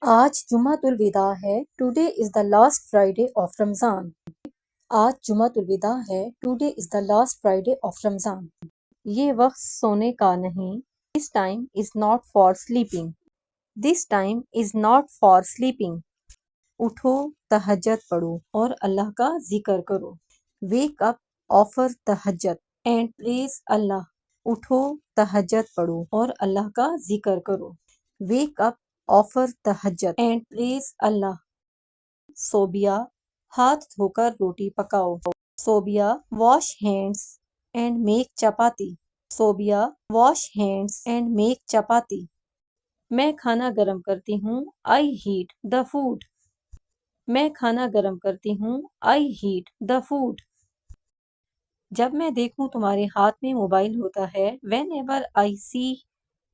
آج جمعۃ الوداع ہے. Today is the last Friday of Ramadan. آج جمعۃ الوداع ہے. Today is the last Friday of Ramadan. یہ وقت سونے کا نہیں. This time is not for sleeping. This time is not for sleeping. اٹھو، تہجد پڑھو اور اللہ کا ذکر کرو. ویک اپ، آفر تہجد اینڈ پریز اللہ. اٹھو، تہجد پڑھو اور اللہ کا ذکر کرو. ویک اپ، آفر تہجد اینڈ پریز اللہ. صوبیہ، ہاتھ دھو کر روٹی پکاؤ. Sobia, wash hands and make chapati. Sobia, wash hands and make chapati. میں کھانا گرم کرتی ہوں. I heat the food. میں کھانا گرم کرتی ہوں. I heat the food. جب میں دیکھوں تمہارے ہاتھ میں موبائل ہوتا ہے. Whenever I see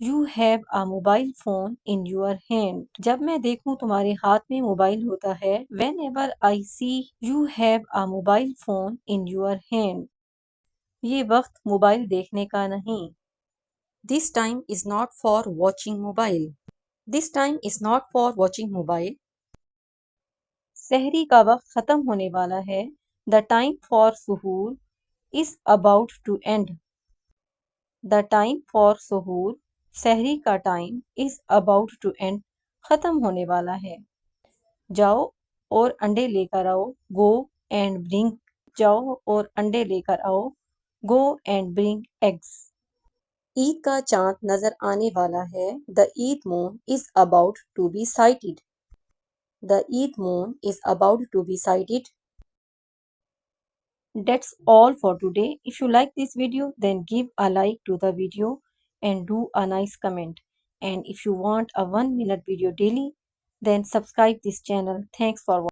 you have a mobile phone in your hand. جب میں دیکھوں تمہارے ہاتھ میں موبائل ہوتا ہے. Whenever I see you have a mobile phone in your hand. یہ وقت موبائل دیکھنے کا نہیں. This time is not for watching mobile. This time is not for watching mobile. سحری کا وقت ختم ہونے والا ہے. The time for suhoor is about to end. The time for suhoor, سحری کا time is about to end، ختم ہونے والا ہے. جاؤ اور انڈے لے کر آؤ. Go and bring. جاؤ اور انڈے لے کر آؤ. Go and bring eggs. عید کا چاند نظر آنے والا ہے. The Eid moon is about to be sighted. The Eid moon is about to be sighted. That's all for today. If you like this video, then give a like to the video and do a nice comment. And if you want a 1-minute video daily, then subscribe this channel. Thanks for watching.